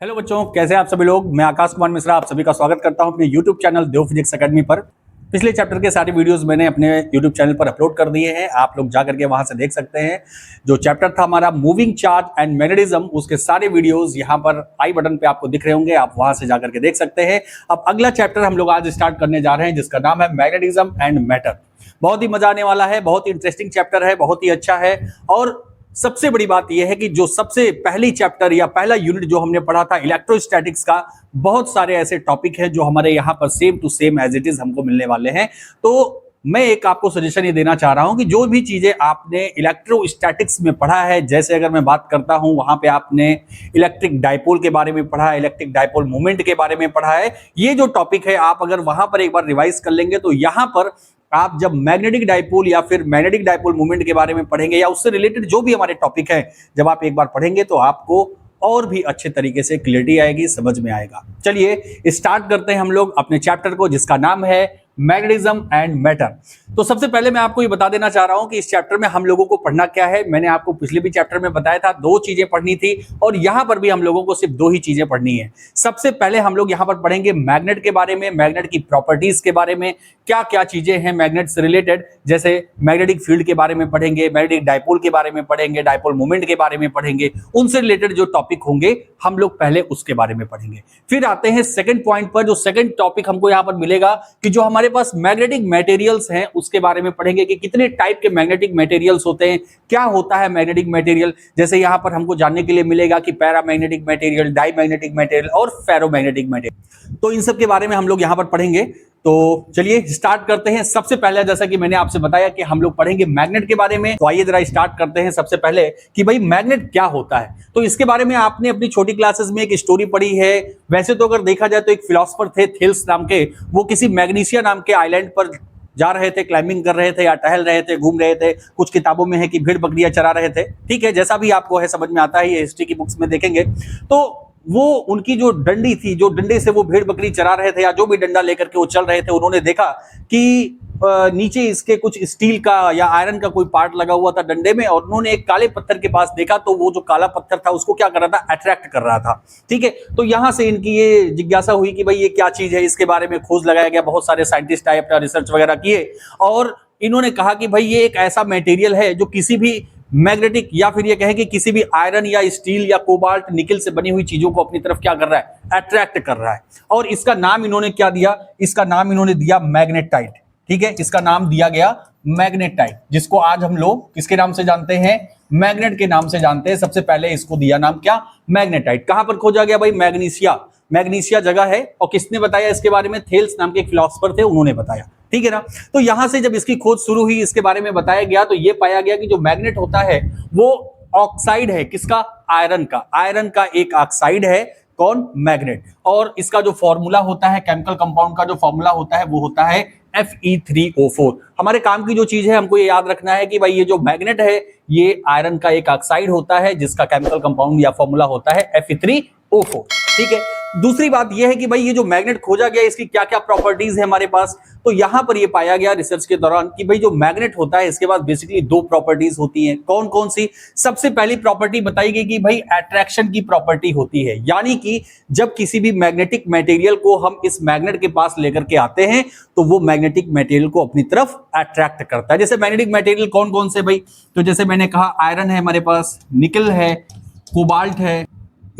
Hello बच्चों, कैसे हैं आप सभी लोग। मैं आकाश कुमार मिश्रा आप सभी का स्वागत करता हूं अपने यूट्यूब चैनल देव फिजिक्स एकेडमी पर। पिछले चैप्टर के सारे वीडियोस मैंने अपने यूट्यूब चैनल पर अपलोड कर दिए हैं, आप लोग जा करके वहां से देख सकते हैं। जो चैप्टर था हमारा मूविंग चार्ज एंड मैग्नेटिज्म, उसके सारे वीडियोस यहाँ पर आई बटन पे आपको दिख रहे होंगे, आप वहां से जाकर के देख सकते हैं। अब अगला चैप्टर हम लोग आज स्टार्ट करने जा रहे हैं, जिसका नाम है मैग्नेटिज्म एंड मैटर। बहुत ही मजा आने वाला है, बहुत ही इंटरेस्टिंग चैप्टर है, बहुत ही अच्छा है। और सबसे बड़ी बात यह है कि जो सबसे पहली चैप्टर या पहला यूनिट जो हमने पढ़ा था इलेक्ट्रोस्टैटिक्स का, बहुत सारे ऐसे टॉपिक हैं जो हमारे यहाँ पर same to same as it is हमको मिलने वाले हैं। तो मैं एक आपको सजेशन ये देना चाह रहा हूं कि जो भी चीजें आपने इलेक्ट्रोस्टैटिक्स में पढ़ा है, जैसे अगर मैं बात करता हूं वहां पे आपने इलेक्ट्रिक डाइपोल के बारे में पढ़ा है, इलेक्ट्रिक डाइपोल मूवमेंट के बारे में पढ़ा है, ये जो टॉपिक है आप अगर वहां पर एक बार रिवाइज कर लेंगे तो यहां पर आप जब मैग्नेटिक डाइपोल या फिर मैग्नेटिक डाइपोल मूवमेंट के बारे में पढ़ेंगे या उससे रिलेटेड जो भी हमारे टॉपिक है, जब आप एक बार पढ़ेंगे तो आपको और भी अच्छे तरीके से क्लियरिटी आएगी, समझ में आएगा। चलिए स्टार्ट करते हैं हम लोग अपने चैप्टर को, जिसका नाम है मैग्नेटिज्म एंड मैटर। तो सबसे पहले मैं आपको ये बता देना चाह रहा हूं कि इस चैप्टर में हम लोगों को पढ़ना क्या है। मैंने आपको पिछले भी चैप्टर में बताया था, दो चीजें पढ़नी थी और यहां पर भी हम लोगों को सिर्फ दो ही चीजें पढ़नी है। सबसे पहले हम लोग यहां पर पढ़ेंगे मैग्नेट के बारे में, मैग्नेट की प्रॉपर्टीज के बारे में, क्या क्या चीजें हैं मैग्नेट से रिलेटेड, जैसे मैग्नेटिक फील्ड के बारे में पढ़ेंगे, मैग्नेटिक डाइपोल के बारे में पढ़ेंगे, डाइपोल मूवमेंट के बारे में पढ़ेंगे, उनसे रिलेटेड जो टॉपिक होंगे हम लोग पहले उसके बारे में पढ़ेंगे। फिर आते हैं सेकंड पॉइंट पर, जो सेकंड टॉपिक हमको यहां पर मिलेगा कि जो हमारे पास मैग्नेटिक मटेरियल्स हैं उसके बारे में पढ़ेंगे कि कितने टाइप के मैग्नेटिक मटेरियल्स होते हैं, क्या होता है मैग्नेटिक मटेरियल। जैसे यहां पर हमको जानने के लिए मिलेगा कि पैरामैग्नेटिक मटेरियल, डाईमैग्नेटिक मटेरियल और फेरोमैग्नेटिक मटेरियल। तो इन सब के बारे में हम लोग यहां पर पढ़ेंगे। तो चलिए स्टार्ट करते हैं। सबसे पहले जैसा कि मैंने आपसे बताया कि हम लोग पढ़ेंगे मैग्नेट के बारे में, तो आइए जरा स्टार्ट करते हैं सबसे पहले कि भाई मैग्नेट क्या होता है। तो इसके बारे में आपने अपनी छोटी क्लासेस में एक स्टोरी पढ़ी है। वैसे तो अगर देखा जाए तो एक फिलोसोफर थे थेल्स नाम के, वो किसी मैग्नीशिया नाम के आइलैंड पर जा रहे थे, क्लाइंबिंग कर रहे थे या टहल रहे थे, घूम रहे थे। कुछ किताबों में है कि भेड़ बकरियां चरा रहे थे, ठीक है, जैसा भी आपको है समझ में आता है, ये हिस्ट्री की बुक्स में देखेंगे। तो वो उनकी जो डंडी थी, जो डंडे से वो भेड़ बकरी चरा रहे थे या जो भी डंडा लेकर के वो चल रहे थे, उन्होंने देखा कि नीचे इसके कुछ स्टील का या आयरन का कोई पार्ट लगा हुआ था डंडे में, और उन्होंने एक काले पत्थर के पास देखा तो वो जो काला पत्थर था उसको क्या कर रहा था, अट्रैक्ट कर रहा था, ठीक है। तो यहां से इनकी ये जिज्ञासा हुई कि भाई ये क्या चीज है, इसके बारे में खोज लगाया गया, बहुत सारे साइंटिस्ट आए, अपना रिसर्च वगैरह किए और इन्होंने कहा कि भाई ये एक ऐसा मटेरियल है जो किसी भी मैग्नेटिक या फिर ये कहें कि किसी भी आयरन या स्टील या कोबाल्ट निकल से बनी हुई चीजों को अपनी तरफ क्या कर रहा है, अट्रैक्ट कर रहा है। और इसका नाम इन्होंने क्या दिया, इसका नाम इन्होंने दिया मैग्नेटाइट, ठीक है, इसका नाम दिया गया मैग्नेटाइट, जिसको आज हम लोग किसके नाम से जानते हैं, मैग्नेट के नाम से जानते हैं। सबसे पहले इसको दिया नाम क्या, मैग्नेटाइट। कहां पर खोजा गया भाई, मैग्नीशिया, मैग्नीशिया जगह है। और किसने बताया इसके बारे में, थेल्स नाम के एक फिलोसोफर थे, उन्होंने बताया, ठीक है ना। तो यहां से जब इसकी खोज शुरू हुई, इसके बारे में बताया गया, तो यह पाया गया कि जो मैग्नेट होता है वो ऑक्साइड है, किसका, आयरन का, आयरन का एक ऑक्साइड है, कौन, मैग्नेट। और इसका जो फॉर्मूला होता है, केमिकल कंपाउंड का जो फॉर्मूला होता है वो होता है Fe3O4। हमारे काम की जो चीज है, हमको ये याद रखना है कि भाई ये जो मैग्नेट है ये आयरन का एक ऑक्साइड होता है, जिसका केमिकल कंपाउंड या फॉर्मूला होता है Fe3O4, ठीक है। दूसरी बात यह है कि भाई ये जो मैग्नेट खोजा गया इसकी क्या क्या प्रॉपर्टीज है हमारे पास। तो यहां पर ये पाया गया रिसर्च के दौरान कि भाई जो मैग्नेट होता है इसके पास बेसिकली दो प्रॉपर्टीज होती हैं। कौन कौन सी, सबसे पहली प्रॉपर्टी बताई गई कि भाई अट्रैक्शन की प्रॉपर्टी होती है, यानी कि जब किसी भी मैग्नेटिक मटेरियल को हम इस मैग्नेट के पास लेकर के आते हैं तो वो मैग्नेटिक मटेरियल को अपनी तरफ अट्रैक्ट करता है। जैसे मैग्नेटिक मटेरियल कौन कौन से भाई, तो जैसे मैंने कहा आयरन है हमारे पास, निकल है, कोबाल्ट है,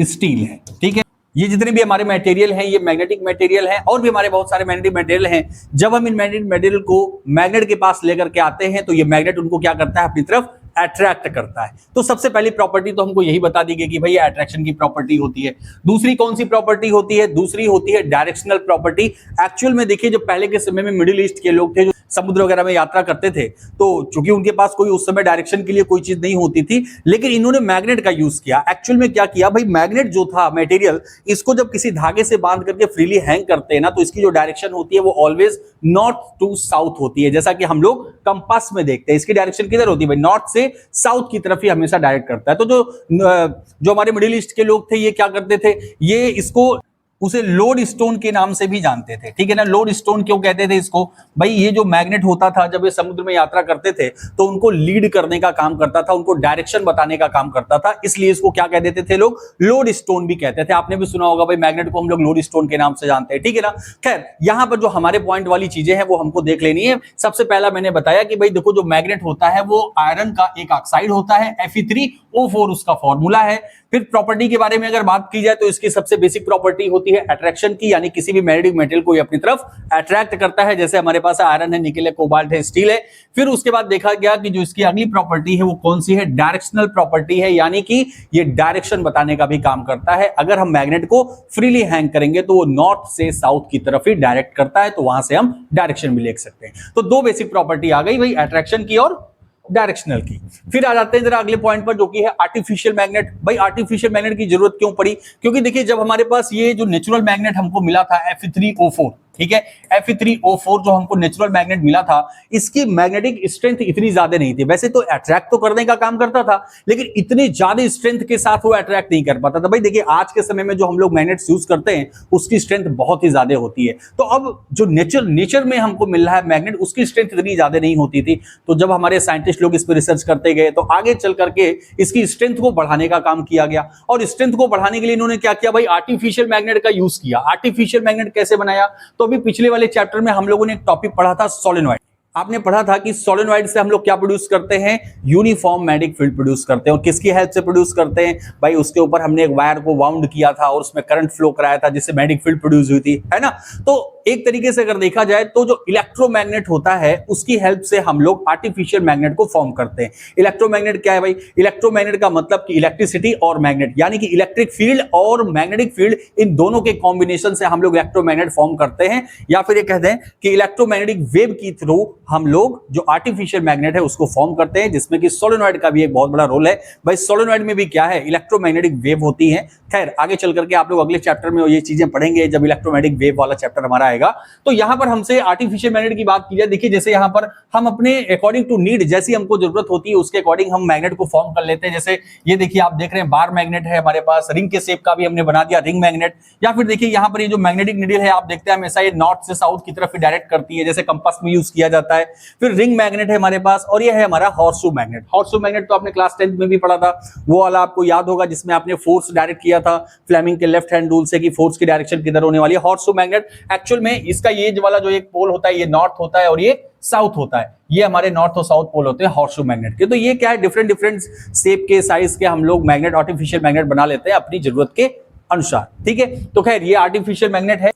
स्टील है, ठीक है। ये जितने भी हमारे मटेरियल हैं ये मैग्नेटिक मटेरियल हैं, और भी हमारे बहुत सारे मैग्नेटिक मटेरियल हैं। जब हम इन मैग्नेटिक मटेरियल को मैग्नेट के पास लेकर के आते हैं तो ये मैग्नेट उनको क्या करता है, अपनी तरफ अट्रैक्ट करता है। तो सबसे पहली प्रॉपर्टी तो हमको यही बता दी गई कि भाई ये अट्रैक्शन की प्रॉपर्टी होती है। दूसरी कौन सी प्रॉपर्टी होती है, दूसरी होती है डायरेक्शनल प्रॉपर्टी। एक्चुअल में देखिए जो पहले के समय में मिडिल ईस्ट के लोग थे, जो समुद्र वगैरह में यात्रा करते थे, तो चूंकि उनके पास कोई उस समय डायरेक्शन के लिए कोई चीज नहीं होती थी, लेकिन इन्होंने मैग्नेट का यूज किया। एक्चुअल में क्या किया भाई, मैग्नेट जो था मटेरियल, इसको जब किसी धागे से बांध करके फ्रीली हैंग करते हैं ना, तो इसकी जो डायरेक्शन होती है वो ऑलवेज नॉर्थ टू साउथ होती है। जैसा कि हम लोग कंपास में देखते हैं, इसकी डायरेक्शन किधर होती है भाई, नॉर्थ से साउथ की तरफ ही हमेशा डायरेक्ट करता है। तो जो हमारे मिडिल ईस्ट के लोग थे ये क्या करते थे, ये इसको उसे लोड स्टोन के नाम से भी जानते थे, ठीक है ना। लोड स्टोन क्यों कहते थे इसको? भाई ये जो मैग्नेट होता था जब ये समुद्र में यात्रा करते थे तो उनको लीड करने का काम करता था, उनको डायरेक्शन बताने का काम करता था, इसलिए इसको क्या कह देते थे लोग? लोड स्टोन भी कहते थे। आपने भी सुना होगा भाई मैग्नेट को हम लोग लोड स्टोन के नाम से जानते हैं, ठीक है ना। खैर यहां पर जो हमारे पॉइंट वाली चीजें हैं वो हमको देख लेनी है। सबसे पहला मैंने बताया कि भाई देखो जो मैग्नेट होता है वो आयरन का एक ऑक्साइड होता है, Fe3O4 उसका फॉर्मूला है। फिर प्रॉपर्टी के बारे में अगर बात की जाए तो इसकी सबसे बेसिक प्रॉपर्टी होती है अट्रैक्शन की, यानी किसी भी मैग्नेटिक मेटल को ये अपनी तरफ अट्रैक्ट करता है, जैसे हमारे पास आयरन है, निकेल है, कोबाल्ट है, स्टील है। फिर उसके बाद देखा गया कि जो इसकी अगली प्रॉपर्टी है वो कौन सी है? डायरेक्शनल प्रॉपर्टी है, यानी कि ये डायरेक्शन बताने का भी काम करता है। अगर हम मैग्नेट को फ्रीली हैंग करेंगे तो वो नॉर्थ से साउथ की तरफ ही डायरेक्ट करता है, तो वहां से हम डायरेक्शन भी लिख सकते हैं। तो दो बेसिक प्रॉपर्टी आ गई भाई, अट्रैक्शन की और डायरेक्शनल की। फिर आ जाते हैं जरा अगले पॉइंट पर, जो कि है आर्टिफिशियल मैग्नेट। भाई आर्टिफिशियल मैग्नेट की जरूरत क्यों पड़ी? क्योंकि देखिए जब हमारे पास ये जो नेचुरल मैग्नेट हमको मिला था Fe3O4, ठीक है, Fe3O4 जो हमको नेचुरल मैग्नेट मिला था, इसकी मैग्नेटिक स्ट्रेंथ इतनी ज्यादा नहीं थी। वैसे तो अट्रैक्ट तो करने का काम करता था, लेकिन इतनी ज्यादा स्ट्रेंथ के साथ वो अट्रैक्ट नहीं कर पाता था। भाई देखिए आज के समय में जो हम लोग मैग्नेट्स यूज करते हैं उसकी स्ट्रेंथ बहुत ही ज्यादा होती है। तो अब जो नेचर में हमको मिल रहा है मैग्नेट, उसकी स्ट्रेंथ इतनी ज्यादा नहीं होती थी। तो जब हमारे साइंटिस्ट लोग इस पर रिसर्च करते गए तो आगे चल करके इसकी स्ट्रेंथ को बढ़ाने का काम किया गया। और स्ट्रेंथ को बढ़ाने के लिए इन्होंने क्या किया भाई? आर्टिफिशियल मैग्नेट का यूज किया। आर्टिफिशियल मैग्नेट कैसे बनाया? तो अभी पिछले वाले चैप्टर में हम लोगों ने एक टॉपिक पढ़ा था सोलेनॉइड। आपने पढ़ा था कि सोलेनॉइड से हम लोग क्या प्रोड्यूस करते हैं? यूनिफॉर्म मैग्नेटिक फील्ड प्रोड्यूस करते हैं। और किसकी हेल्प से प्रोड्यूस करते हैं? भाई उसके ऊपर हमने एक वायर को वाउंड किया था और उसमें करंट फ्लो कराया था, जिससे मैग्नेटिक फील्ड प्रोड्यूस हुई थी, है ना। तो एक तरीके से अगर देखा जाए तो जो इलेक्ट्रोमैग्नेट होता है उसकी हेल्प से हम लोग आर्टिफिशियल मैग्नेट को फॉर्म करते हैं। इलेक्ट्रोमैग्नेट क्या है भाई? इलेक्ट्रोमैग्नेट का मतलब कि इलेक्ट्रिसिटी और मैग्नेट, यानी कि इलेक्ट्रिक फील्ड और मैग्नेटिक फील्ड, इन दोनों के कॉम्बिनेशन से हम लोग इलेक्ट्रोमैग्नेट फॉर्म करते हैं। या फिर ये कहते हैं कि इलेक्ट्रोमैग्नेटिक वेव के थ्रू हम लोग जो आर्टिफिशियल मैग्नेट है उसको फॉर्म करते हैं, जिसमें कि सोलेनॉइड का भी एक बहुत बड़ा रोल है। भाई सोलेनॉइड में भी क्या है? इलेक्ट्रोमैग्नेटिक वेव होती है। खैर आगे चल करके आप लोग अगले चैप्टर में ये चीजें पढ़ेंगे जब इलेक्ट्रोमैग्नेटिक वेव वाला चैप्टर हमारा आएगा। तो यहां पर हमसे आर्टिफिशियल मैग्नेट की बात की जाए, देखिए जैसे यहां पर हम अपने अकॉर्डिंग टू नीड, जैसी हमको जरूरत होती है उसके अकॉर्डिंग हम मैग्नेट को फॉर्म कर लेते हैं। जैसे ये देखिए आप देख रहे हैं बार मैग्नेट है हमारे पास, रिंग के शेप का भी हमने बना दिया रिंग मैग्नेट। या फिर देखिए यहां पर ये जो मैग्नेटिक नीडल है आप देखते हैं हमेशा ये नॉर्थ से साउथ की तरफ डायरेक्ट करती है, जैसे कंपास में यूज किया जाता है। फिर रिंग मैग्नेट है हमारे पास, और ये है हमारा हॉर्सशू मैग्नेट। हॉर्सशू मैग्नेट तो आपने क्लास 10th में भी पढ़ा था, वो वाला आपको याद होगा, जिसमें आपने फोर्स डायरेक्ट किया था फ्लेमिंग के लेफ्ट हैंड रूल से कि फोर्स की डायरेक्शन किधर होने वाली है। हॉर्सशू मैग्नेट एक्चुअल में इसका ये वाला जो एक पोल होता है ये नॉर्थ होता है और ये साउथ होता है। ये हमारे नॉर्थ और साउथ पोल होते हैं हॉर्सशू मैग्नेट के। तो ये क्या है? डिफरेंट डिफरेंट शेप के, साइज के हम लोग मैग्नेट, आर्टिफिशियल मैग्नेट बना लेते हैं अपनी जरूरत के अनुसार, ठीक है। तो खैर ये आर्टिफिशियल मैग्नेट है।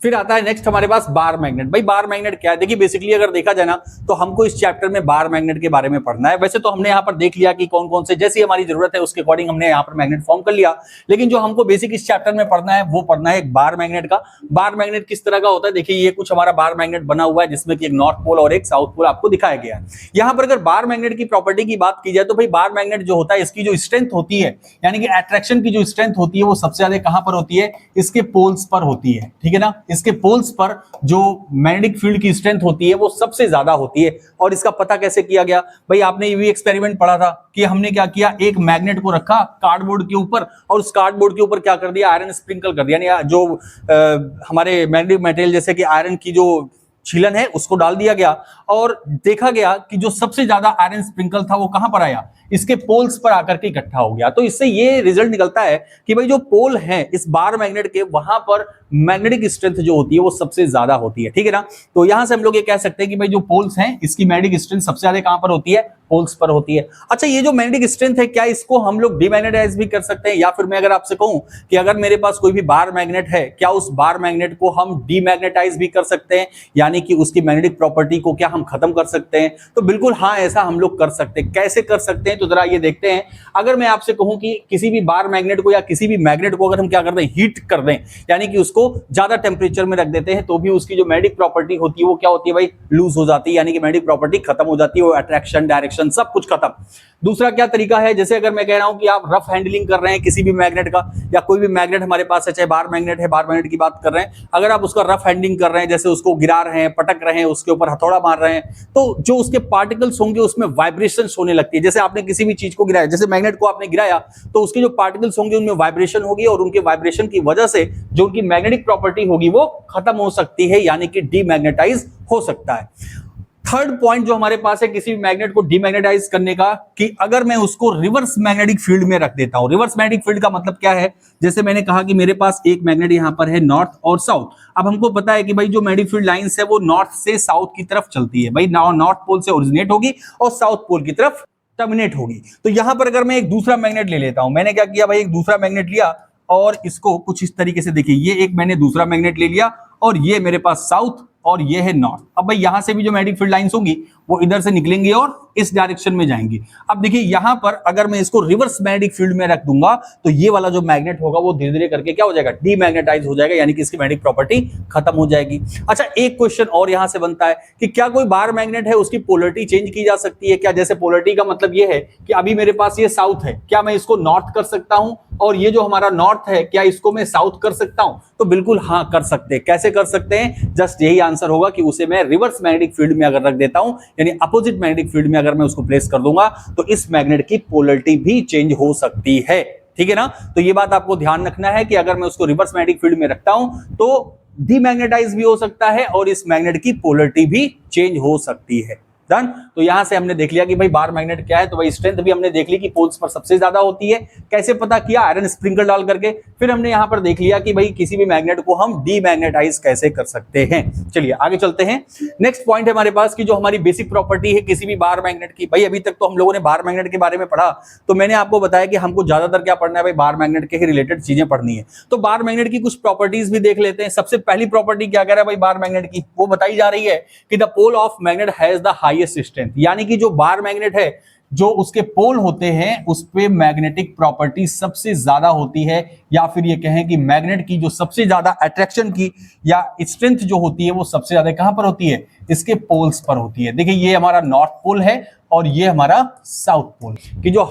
फिर आता है नेक्स्ट हमारे पास बार मैग्नेट। भाई बार मैग्नेट क्या है? देखिए बेसिकली अगर देखा जाए ना तो हमको इस चैप्टर में बार मैग्नेट के बारे में पढ़ना है। वैसे तो हमने यहाँ पर देख लिया कि कौन कौन से, जैसी हमारी जरूरत है उसके अकॉर्डिंग हमने यहाँ पर मैग्नेट फॉर्म कर लिया, लेकिन जो हमको बेसिक इस चैप्टर में पढ़ना है वो पढ़ना है एक बार मैग्नेट का। बार मैग्नेट किस तरह का होता है? देखिए ये कुछ हमारा बार मैग्नेट बना हुआ है, जिसमें कि एक नॉर्थ पोल और एक साउथ पोल आपको दिखाया गया है। यहाँ पर अगर बार मैग्नेट की प्रॉपर्टी की बात की जाए तो भाई बार मैग्नेट जो होता है इसकी जो स्ट्रेंथ होती है, यानी कि अट्रैक्शन की जो स्ट्रेंथ होती है वो सबसे ज्यादा कहां पर होती है? इसके पोल्स पर होती है, ठीक है ना। इसके पोल्स पर जो मैग्नेटिक फील्ड की स्ट्रेंथ होती है वो सबसे ज्यादा होती है। और इसका पता कैसे किया गया? भाई आपने ये भी एक्सपेरिमेंट पढ़ा था कि हमने क्या किया, एक मैग्नेट को रखा कार्डबोर्ड के ऊपर और उस कार्डबोर्ड के ऊपर क्या कर दिया? आयरन स्प्रिंकल कर दिया, यानी जो हमारे मैग्नेटिक मटेरियल जैसे कि आयरन की जो छीलन है उसको डाल दिया गया, और देखा गया कि जो सबसे ज्यादा आयरन स्प्रिंकल था वो कहां पर आया? इसके पोल्स पर आकर के इकट्ठा हो गया। तो इससे ये रिजल्ट निकलता है कि भाई जो पोल है इस बार मैग्नेट के, वहां पर मैग्नेटिक स्ट्रेंथ जो होती है वो सबसे ज्यादा होती है, ठीक है ना। तो यहां से हम लोग ये कह सकते हैं कि भाई जो पोल्स हैं इसकी मैग्नेटिक स्ट्रेंथ सबसे ज्यादा कहां पर होती है? पोल्स पर होती है। अच्छा ये जो मैग्नेटिक स्ट्रेंथ है क्या इसको हम लोग डीमैग्नेटाइज भी कर सकते हैं? या फिर मैं अगर आपसे कहूं कि अगर मेरे पास कोई भी बार मैग्नेट है, क्या उस बार मैग्नेट को हम डीमैग्नेटाइज भी कर सकते हैं, यानी कि उसकी मैग्नेटिक प्रॉपर्टी को क्या हम खत्म कर सकते हैं? तो बिल्कुल हाँ, ऐसा हम लोग कर सकते हैं। कैसे कर सकते हैं तो जरा ये देखते हैं। अगर मैं आपसे कहूं कि किसी भी बार मैग्नेट को या किसी भी मैग्नेट को अगर हम क्या कर दें? हीट कर दें, यानी कि उसको ज्यादा टेम्परेचर में रख देते हैं, तो भी उसकी जो मैग्नेटिक प्रॉपर्टी होती है वो क्या होती है भाई? लूज हो जाती है, यानी कि मैग्नेटिक प्रॉपर्टी खत्म हो जाती है, वो अट्रैक्शन, डायरेक्शन डायरेक्शन सब कुछ खत्म। दूसरा क्या तरीका है, जैसे अगर मैं कह रहा हूं कि आप रफ हैंडलिंग कर रहे हैं किसी भी मैग्नेट का, या कोई भी मैग्नेट हमारे पास है, चाहे बार मैग्नेट है, बार मैग्नेट की बात कर रहे हैं, अगर आप उसका रफ हैंडलिंग कर रहे हैं, जैसे उसको गिरा रहे हैं, पटक रहे हैं, उसके ऊपर हथौड़ा मार रहे हैं, तो जो उसके पार्टिकल्स होंगे उसमें वाइब्रेशन होने लगती है। जैसे आपने किसी भी चीज को गिराया, जैसे मैग्नेट को आपने गिराया, तो उसके जो पार्टिकल्स होंगे उनमें वाइब्रेशन होगी, और उनके वाइब्रेशन की वजह से जो उनकी मैग्नेटिक प्रॉपर्टी होगी वो खत्म हो सकती है, यानी कि डीमैग्नेटाइज हो सकता है। थर्ड पॉइंट जो हमारे पास है किसी भी मैग्नेट को डीमैग्नेटाइज करने का, कि अगर मैं उसको रिवर्स मैग्नेटिक फील्ड में रख देता हूं। रिवर्स मैग्नेटिक फील्ड का मतलब क्या है, जैसे मैंने कहा कि मेरे पास एक मैग्नेट यहां पर है नॉर्थ और साउथ। अब हमको पता है कि भाई जो मैग्नेटिक फील्ड लाइंस है वो नॉर्थ से साउथ की तरफ चलती है, भाई नॉर्थ पोल से ओरिजिनेट होगी और साउथ पोल की तरफ टर्मिनेट होगी। तो यहां पर अगर मैं एक दूसरा मैग्नेट ले लेता हूं, मैंने क्या किया भाई, एक दूसरा मैग्नेट लिया और इसको कुछ इस तरीके से, देखिए ये एक मैंने दूसरा मैग्नेट ले लिया और ये मेरे पास साउथ और ये है नॉर्थ। अब भाई यहां से भी जो मैग्नेटिक फील्ड लाइंस होंगी वो इधर से निकलेंगी और इस डायरेक्शन में जाएंगी। अब देखिए यहां पर अगर मैं इसको रिवर्स मैग्नेटिक फील्ड में रख दूंगा तो ये वाला जो मैग्नेट होगा वो धीरे धीरे करके क्या हो जाएगा, डीमैग्नेटाइज हो जाएगा, यानी कि इसकी मैग्नेटिक प्रॉपर्टी खत्म हो जाएगी। अच्छा, एक क्वेश्चन और यहां से बनता है कि क्या कोई बार मैग्नेट है उसकी पोलरिटी चेंज की जा सकती है क्या? जैसे पोलरिटी का मतलब ये है कि अभी मेरे पास ये साउथ है, क्या मैं इसको नॉर्थ कर सकता हूं, और ये जो हमारा नॉर्थ है क्या इसको मैं साउथ कर सकता हूं? तो बिल्कुल हाँ कर सकते हैं। कैसे कर सकते हैं? जस्ट यही आंसर होगा कि उसे मैं रिवर्स मैग्नेटिक फील्ड में अगर रख देता हूं, यानी अपोजिट मैग्नेटिक फील्ड में अगर मैं उसको प्लेस कर दूंगा तो इस मैग्नेट की पोलरिटी भी चेंज हो सकती है। ठीक है ना? तो ये बात आपको ध्यान रखना है कि अगर मैं उसको रिवर्स मैग्नेटिक फील्ड में रखता हूं तो डीमैग्नेटाइज भी हो सकता है और इस मैग्नेट की पोलरिटी भी चेंज हो सकती है। डन। तो यहां से हमने देख लिया कि भाई बार मैग्नेट क्या है, तो भाई स्ट्रेंथ भी हमने देख ली कि पोल्स पर सबसे ज्यादा होती है। कैसे पता किया? आयरन स्प्रिंकल डाल करके। फिर हमने यहां पर देख लिया कि भाई किसी भी मैग्नेट को हम डीमैग्नेटाइज कैसे कर सकते हैं। चलिए आगे चलते हैं। नेक्स्ट पॉइंट है हमारे पास कि जो हमारी बेसिक प्रॉपर्टी है किसी भी बार मैग्नेट की। भाई अभी तक तो हम लोगों ने बार मैग्नेट के बारे में पढ़ा, तो मैंने आपको बताया कि हमको ज्यादातर क्या पढ़ना है भाई, बार मैग्नेट के ही रिलेटेड चीजें पढ़नी है। तो बार मैग्नेट की कुछ प्रॉपर्टीज भी देख लेते हैं। सबसे पहली प्रॉपर्टी क्या कह रहा है भाई बार मैग्नेट की, वो बताई जा रही है कि the pole of magnet has the highest strength, यानी कि जो बार मैग्नेट है जो उसके पोल होते हैं उस पे मैग्नेटिक प्रॉपर्टी सबसे ज्यादा होती है, या फिर ये कहें कि मैग्नेट की जो सबसे ज्यादा अट्रैक्शन की या स्ट्रेंथ जो होती है वो सबसे ज्यादा कहां पर होती है, इसके पोल्स पर होती है। देखिए ये हमारा नॉर्थ पोल है और ये हमारा साउथ पोल की जो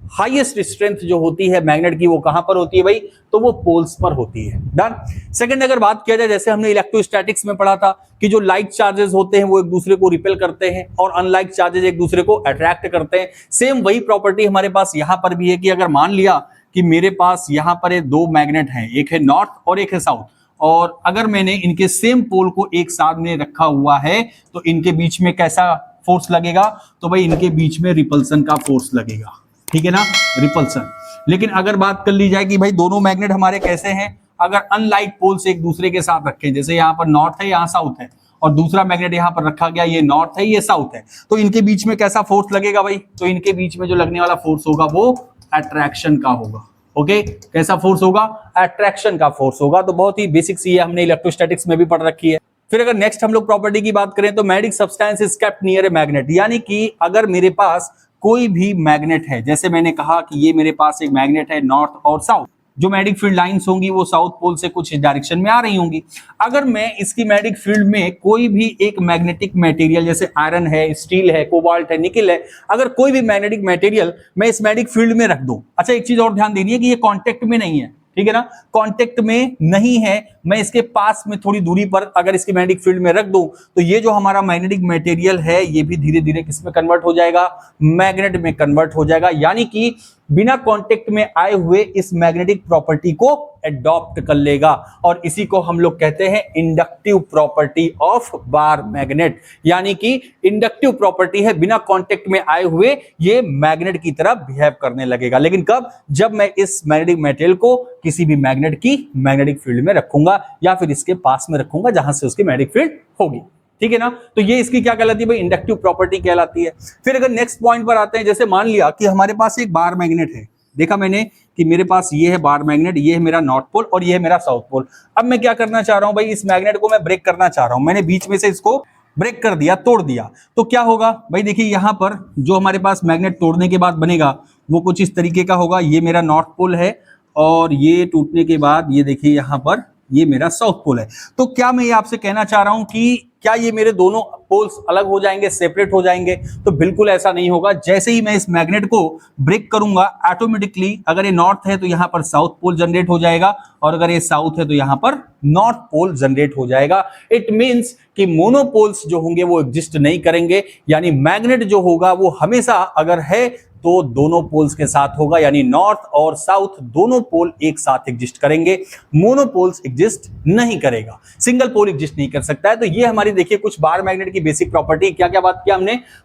हाईएस्ट स्ट्रेंथ जो होती है मैग्नेट की वो कहां पर होती है भाई, तो वो पोल्स पर होती है। डन। सेकंड अगर बात किया जाए, जैसे हमने इलेक्ट्रोस्टैटिक्स में पढ़ा था कि जो लाइक चार्जेस होते हैं वो एक दूसरे को रिपेल करते हैं और अनलाइक चार्जेस एक दूसरे को अट्रैक्ट करते हैं। सेम वही प्रॉपर्टी हमारे पास यहां पर भी है कि अगर मान लिया कि मेरे पास यहां पर दो मैग्नेट हैं, एक है नॉर्थ और एक है साउथ, और अगर मैंने इनके सेम पोल को एक साथ में रखा हुआ है तो इनके बीच में कैसा फोर्स लगेगा, तो भाई इनके बीच में रिपल्सन का फोर्स लगेगा। ठीक है ना, रिपल्सन। लेकिन अगर बात कर ली जाए कि भाई दोनों मैग्नेट हमारे कैसे हैं, अगर अनलाइक पोल्स एक दूसरे के साथ रखें, जैसे यहाँ पर नॉर्थ है यहाँ साउथ है और दूसरा मैग्नेट यहाँ पर रखा गया, ये नॉर्थ है ये साउथ है, तो इनके बीच में कैसा फोर्स लगेगा भाई, तो इनके बीच में जो लगने वाला फोर्स होगा वो अट्रैक्शन का होगा। ओके, कैसा फोर्स होगा, अट्रैक्शन का फोर्स होगा। तो बहुत ही बेसिक सी है, हमने इलेक्ट्रोस्टैटिक्स में भी पढ़ रखी है। फिर अगर नेक्स्ट हम लोग प्रॉपर्टी की बात करें तो magnetic substance is kept near a magnet, यानी कि अगर मेरे पास कोई भी मैग्नेट है, जैसे मैंने कहा कि ये मेरे पास एक मैग्नेट है नॉर्थ और साउथ, जो मैग्नेटिक फील्ड लाइंस होंगी वो साउथ पोल से कुछ डायरेक्शन में आ रही होंगी। अगर मैं इसकी मैग्नेटिक फील्ड में कोई भी एक मैग्नेटिक मटेरियल, जैसे आयरन है, स्टील है, कोबाल्ट है, निकेल है, अगर कोई भी मैग्नेटिक मटेरियल मैं इस मैग्नेटिक फील्ड में रख दूं। अच्छा, एक चीज और ध्यान देनी है कि ये कांटेक्ट में नहीं है, ठीक है ना, कांटेक्ट में नहीं है, मैं इसके पास में थोड़ी दूरी पर अगर इसकी मैग्नेटिक फील्ड में रख दूं तो ये जो हमारा मैग्नेटिक मटेरियल है ये भी धीरे धीरे किस में कन्वर्ट हो जाएगा, मैग्नेट में कन्वर्ट हो जाएगा, यानी कि बिना कांटेक्ट में आए हुए इस मैग्नेटिक प्रॉपर्टी को एडॉप्ट कर लेगा, और इसी को हम लोग कहते हैं inductive property of bar magnet, यानी कि इंडक्टिव प्रॉपर्टी है, बिना कांटेक्ट में आए हुए ये मैग्नेट की तरह बिहेव करने लगेगा। लेकिन कब, जब मैं इस मैग्नेटिक मटेरियल को किसी भी मैग्नेट की मैग्नेटिक फील्ड में रखूंगा या फिर इसके पास में रखूंगा जहां से उसकी मैग्नेटिक फील्ड होगी। ठीक है ना, तो ये इसकी क्या कहलाती है भाई, इंडक्टिव प्रॉपर्टी कहलाती है। फिर अगर नेक्स्ट पॉइंट पर आते हैं, जैसे मान लिया कि हमारे पास एक बार मैग्नेट है, देखा मैंने कि मेरे पास ये है बार मैग्नेट, ये है मेरा नॉर्थ पोल और ये है मेरा साउथ पोल। अब मैं क्या करना चाह रहा हूं भाई, इस मैग्नेट को मैं ब्रेक करना चाह रहा हूं, मैंने बीच में से इसको ब्रेक कर दिया, तोड़ दिया, तो क्या होगा भाई, देखिए यहां पर जो हमारे पास मैग्नेट तोड़ने के बाद बनेगा वो कुछ इस तरीके का होगा। ये मेरा नॉर्थ पोल है और ये टूटने के बाद ये देखिए यहां पर ये मेरा साउथ पोल है। तो क्या मैं ये आपसे कहना चाह रहा हूं कि क्या ये मेरे दोनों पोल्स अलग हो जाएंगे, सेपरेट हो जाएंगे? तो बिल्कुल ऐसा नहीं होगा। जैसे ही मैं इस मैग्नेट को ब्रेक करूंगा, ऑटोमेटिकली अगर ये नॉर्थ है तो यहां पर साउथ पोल जनरेट हो जाएगा, और अगर ये साउथ है तो यहां पर नॉर्थ पोल जनरेट हो जाएगा। इट मींस कि मोनोपोल्स जो होंगे वो एग्जिस्ट नहीं करेंगे, यानी मैग्नेट जो होगा वो हमेशा अगर है तो दोनों पोल्स के साथ होगा, यानी नॉर्थ और साउथ दोनों पोल एक साथ एग्जिस्ट करेंगे, मोनोपोल्स एग्जिस्ट नहीं करेगा, सिंगल पोल एग्जिस्ट नहीं कर सकता है। तो ये हमारी देखिए कुछ बार मैग्नेट की बेसिक प्रॉपर्टी। क्या क्या बात किया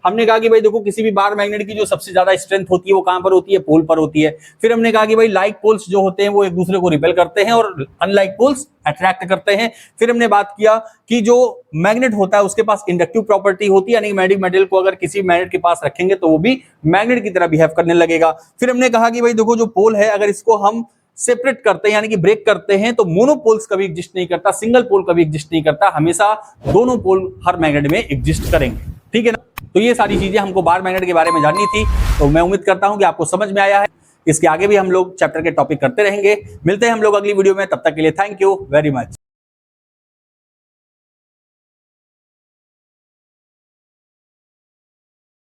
हमने कहा कि भाई देखो किसी भी बार मैग्नेट की जो सबसे ज्यादा स्ट्रेंथ होती है वो कहां पर होती है? पोल पर होती है। फिर हमने कहा कि भाई लाइक पोल्स जो होते हैं वो एक दूसरे को रिपेल करते हैं और अनलाइक पोल्स अट्रैक्ट करते हैं। फिर हमने बात किया कि जो मैग्नेट होता है उसके पास इंडक्टिव प्रॉपर्टी होती है, यानी मैग्नेटिक मेटेरियल को अगर किसी मैग्नेट के पास रखेंगे तो वो भी मैग्नेट की तरह बिहेव करने लगेगा। फिर हमने कहा कि भाई देखो जो पोल है अगर इसको हम सेपरेट करते हैं यानी कि ब्रेक करते हैं तो मोनोपोल्स कभी एग्जिस्ट नहीं करता, सिंगल पोल कभी एग्जिस्ट नहीं करता, हमेशा दोनों पोल हर मैग्नेट में एग्जिस्ट करेंगे। ठीक है ना? तो ये सारी चीजें हमको बार मैग्नेट के बारे में जाननी थी, तो मैं उम्मीद करता हूं कि आपको समझ में आया है। इसके आगे भी हम लोग चैप्टर के टॉपिक करते रहेंगे। मिलते हैं हम लोग अगली वीडियो में, तब तक के लिए थैंक यू वेरी मच।